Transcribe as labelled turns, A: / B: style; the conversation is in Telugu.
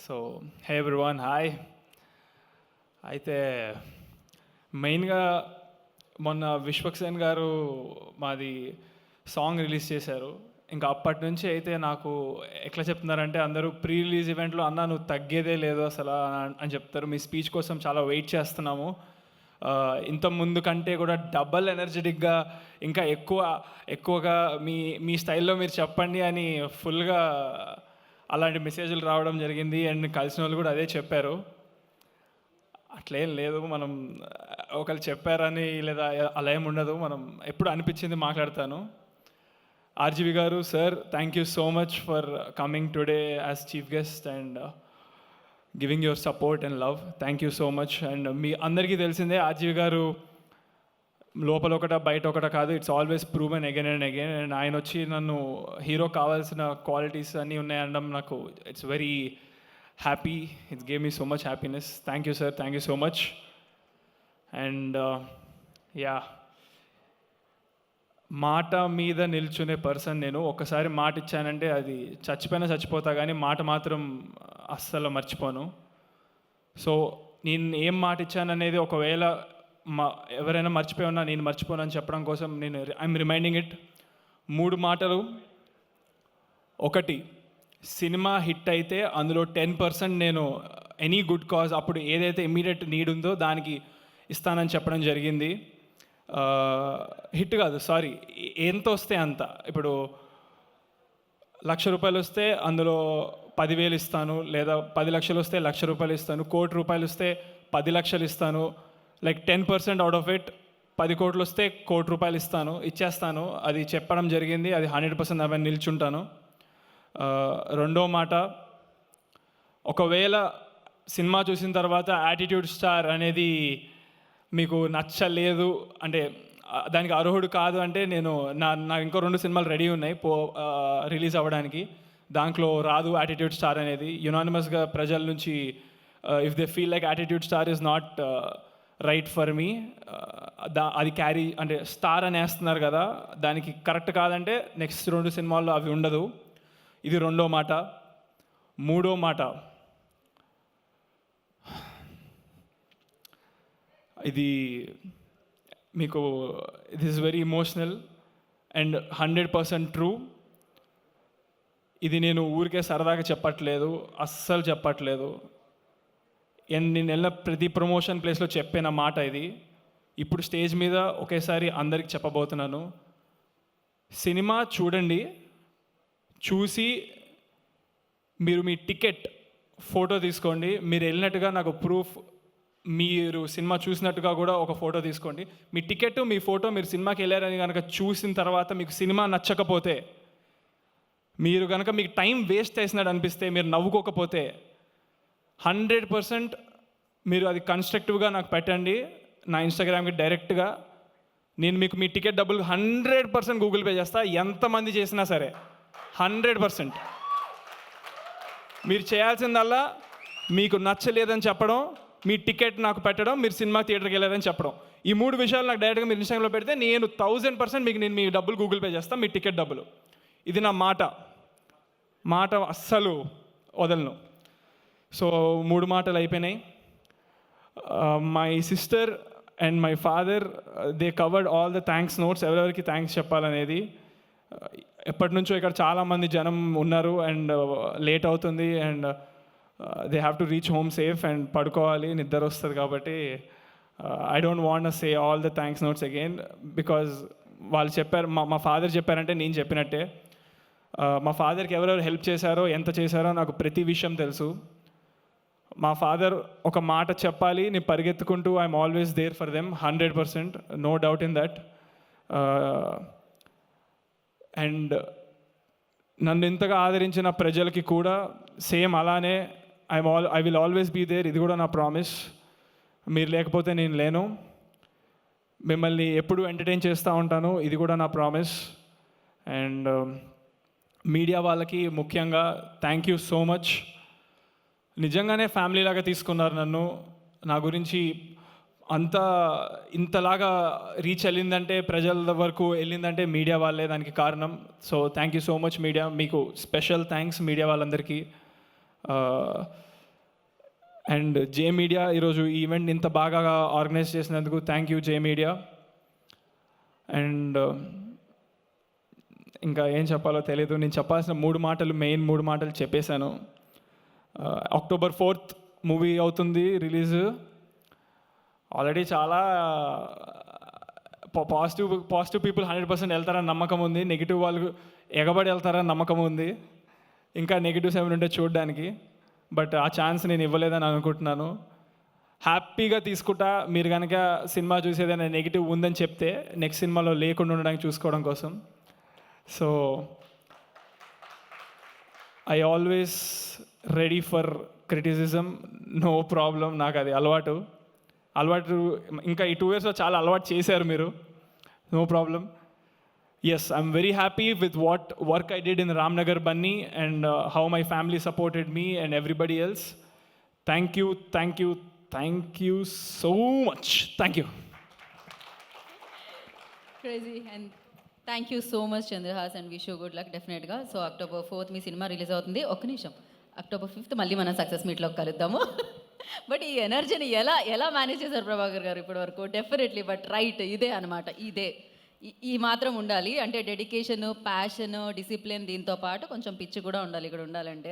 A: So hey everyone hi. అయితే మెయిన్గా మొన్న విశ్వక్సేన్ గారు మాది సాంగ్ రిలీజ్ చేశారు. ఇంకా అప్పటి నుంచి అయితే నాకు ఎట్లా చెప్తున్నారంటే అందరూ ప్రీ రిలీజ్ ఈవెంట్లో అన్నా నువ్వు తగ్గేదే లేదు అసలు అని చెప్తారు. మీ స్పీచ్ కోసం చాలా వెయిట్ చేస్తున్నాము. ఇంత ముందు కంటే కూడా డబల్ ఎనర్జెటిక్గా ఇంకా ఎక్కువగా మీ మీ స్టైల్లో మీరు చెప్పండి అని ఫుల్గా అలాంటి మెసేజ్లు రావడం జరిగింది. అండ్ కలిసిన వాళ్ళు కూడా అదే చెప్పారు. అట్లేం లేదు, మనం ఒకళ్ళు చెప్పారని లేదా అలా ఏమి ఉండదు. మనం ఎప్పుడు అనిపించింది మాట్లాడతాను. ఆర్జీవి గారు sir, thank you so much for coming today as chief guest and giving your support and love. Thank you so much. And మీ అందరికీ తెలిసిందే ఆర్జీవి గారు లోపల ఒకట బయట ఒకట కాదు, it's always proven again and again. And ఆయన వచ్చి నన్ను హీరో కావాల్సిన క్వాలిటీస్ అన్నీ ఉన్నాయనడం నాకు it's very happy. It's gave me so much happiness. Thank you sir, thank you so much. And yeah, మాట మీద నిల్చునే పర్సన్ నేను. ఒక్కసారి మాట ఇచ్చానంటే అది చచ్చిపోయినా చచ్చిపోతా, కానీ మాట మాత్రం అస్సలు మర్చిపోను. సో నేను ఏం మాట ఇచ్చాననేది ఒకవేళ ఎవరైనా మర్చిపోయి ఉన్నా నేను మర్చిపోను అని చెప్పడం కోసం నేను ఐఎమ్ రిమైండింగ్ ఇట్. 3 మాటలు. ఒకటి, సినిమా హిట్ అయితే అందులో 10% నేను ఎనీ గుడ్ కాజ్ అప్పుడు ఏదైతే ఇమ్మీడియట్ నీడ్ ఉందో దానికి ఇస్తానని చెప్పడం జరిగింది. హిట్ కాదు, సారీ, ఎంత వస్తే అంత. ఇప్పుడు 1,00,000 రూపాయలు వస్తే అందులో 10,000 ఇస్తాను, లేదా 10 లక్షలు వస్తే 1,00,000 రూపాయలు ఇస్తాను, 1 కోటి రూపాయలు వస్తే 10 లక్షలు ఇస్తాను. లైక్ 10% అవుట్ ఆఫ్ ఇట్, 10 కోట్లు వస్తే 1 కోటి రూపాయలు ఇచ్చేస్తాను. అది చెప్పడం జరిగింది. అది 100% అవన్నీ నిల్చుంటాను. రెండో మాట, ఒకవేళ సినిమా చూసిన తర్వాత యాటిట్యూడ్ స్టార్ అనేది మీకు నచ్చలేదు అంటే దానికి అర్హుడు కాదు అంటే నా ఇంకో 2 సినిమాలు రెడీ ఉన్నాయి రిలీజ్ అవ్వడానికి. దాంట్లో రాదు యాటిట్యూడ్ స్టార్ అనేది. యునానిమస్గా ప్రజల నుంచి if they feel like attitude star is not right for me, అది క్యారీ అంటే స్టార్ అని వేస్తున్నారు కదా, దానికి కరెక్ట్ కాదంటే నెక్స్ట్ 2 సినిమాల్లో అవి ఉండదు. ఇది రెండో మాట. మూడో మాట, ఇది మీకు it is very emotional and 100% true. ఇది నేను ఊరికే సరదాగా చెప్పట్లేదు, అస్సలు చెప్పట్లేదు. నేను వెళ్ళిన ప్రతి ప్రమోషన్ ప్లేస్లో చెప్పిన మాట ఇది. ఇప్పుడు స్టేజ్ మీద ఒకేసారి అందరికి చెప్పబోతున్నాను. సినిమా చూడండి, చూసి మీరు మీ టికెట్ ఫోటో తీసుకోండి. మీరు వెళ్ళినట్టుగా నాకు ప్రూఫ్, మీరు సినిమా చూసినట్టుగా కూడా ఒక ఫోటో తీసుకోండి. మీ టికెట్, మీ ఫోటో, మీరు సినిమాకి వెళ్ళారని కనుక చూసిన తర్వాత మీకు సినిమా నచ్చకపోతే, మీరు కనుక మీకు టైం వేస్ట్ చేసినట్టు అనిపిస్తే, మీరు నవ్వుకోకపోతే 100% మీరు అది కన్స్ట్రక్టివ్గా నాకు పెట్టండి నా ఇన్స్టాగ్రామ్కి డైరెక్ట్గా. నేను మీకు మీ టికెట్ డబ్బులు 100% గూగుల్ పే చేస్తా, ఎంతమంది చేసినా సరే. 100%. మీరు చేయాల్సిందల్లా మీకు నచ్చలేదని చెప్పడం, మీ టికెట్ నాకు పెట్టడం, మీరు సినిమా థియేటర్కి వెళ్ళారని చెప్పడం. ఈ 3 విషయాలు నాకు డైరెక్ట్గా మీరు ఇన్స్టాగ్రామ్లో పెడితే నేను 1000% మీకు నేను మీ డబ్బులు గూగుల్ పే చేస్తాను, మీ టికెట్ డబ్బులు. ఇది నా మాట అస్సలు వదలను. సో 3 మాటలు అయిపోయినాయి. My sister and my father they covered all the thanks notes, ఎవరెవరికి థ్యాంక్స్ చెప్పాలనేది. ఎప్పటి నుంచో ఇక్కడ చాలామంది జనం ఉన్నారు అండ్ లేట్ అవుతుంది and they have to reach home safe and పడుకోవాలి, నిద్ర వస్తుంది. కాబట్టి I don't want to say all the thanks notes again, because వాళ్ళు చెప్పారు, మా ఫాదర్ చెప్పారంటే నేను చెప్పినట్టే. మా ఫాదర్కి ఎవరెవరు హెల్ప్ చేశారో, ఎంత చేశారో నాకు ప్రతి విషయం తెలుసు. మా ఫాదర్ ఒక మాట చెప్పాలి, నేను పరిగెత్తుకుంటూ I'm always there for them, 100%, no doubt in that. And నన్ను ఇంతగా ఆదరించిన ప్రజలకి కూడా సేమ్ అలానే I will always be there. ఇది కూడా నా ప్రామిస్. మీరు లేకపోతే నేను లేను. మిమ్మల్ని ఎప్పుడు ఎంటర్టైన్ చేస్తూ ఉంటాను, ఇది కూడా నా ప్రామిస్. అండ్ మీడియా వాళ్ళకి ముఖ్యంగా థ్యాంక్ యూ సో మచ్. నిజంగానే ఫ్యామిలీ లాగా తీసుకున్నారు నన్ను. నా గురించి ఇంతలాగా రీచ్ వెళ్ళిందంటే, ప్రజల వరకు వెళ్ళిందంటే మీడియా వాళ్ళే దానికి కారణం. So thank you so much media. మీకు స్పెషల్ థ్యాంక్స్ మీడియా వాళ్ళందరికీ. అండ్ జే మీడియా ఈరోజు ఈ ఈవెంట్ ఇంత బాగా ఆర్గనైజ్ చేసినందుకు thank you J media. And ఇంకా ఏం చెప్పాలో తెలియదు, నేను చెప్పాల్సిన మెయిన్ మూడు మాటలు చెప్పేశాను. October 4th మూవీ అవుతుంది రిలీజ్. ఆల్రెడీ చాలా పాజిటివ్ పీపుల్ 100% వెళ్తారని నమ్మకం ఉంది, నెగిటివ్ వాళ్ళు ఎగబడి వెళ్తారని నమ్మకం ఉంది. ఇంకా నెగిటివ్స్ ఏమైనా ఉంటే చూడడానికి, బట్ ఆ ఛాన్స్ నేను ఇవ్వలేదని అనుకుంటున్నాను. హ్యాపీగా తీసుకుంటా మీరు కనుక సినిమా చూసేదైనా నెగిటివ్ ఉందని చెప్తే నెక్స్ట్ సినిమాలో లేకుండా ఉండడానికి చూసుకోవడం కోసం. So I always ready for criticism, no problem. నాకు అది అలవాటు. ఇంకా ఈ 2 yearsలో చాలా అలవాటు చేశారు మీరు, no problem. Yes, I'm very happy with what work I did in Ramnagar Bunny and how my family supported me and everybody else. Thank you so much. Thank you.
B: Crazy, and thank you so much Chandrahas, and wish you good luck definitely గా. సో October 4th మీ సినిమా రిలీజ్ అవుతుంది. ఒక్క నిమిషం, October 5th మళ్ళీ మనం సక్సెస్ మీట్లో కలుద్దాము. బట్ ఈ ఎనర్జీని ఎలా మేనేజ్ చేశారు ప్రభాకర్ గారు ఇప్పటి వరకు? డెఫినెట్లీ, బట్ రైట్, ఇదే అనమాట, ఇదే ఈ మాత్రం ఉండాలి. అంటే డెడికేషన్, ప్యాషన్, డిసిప్లిన్, దీంతో పాటు కొంచెం పిచ్చి కూడా ఉండాలి ఇక్కడ ఉండాలంటే.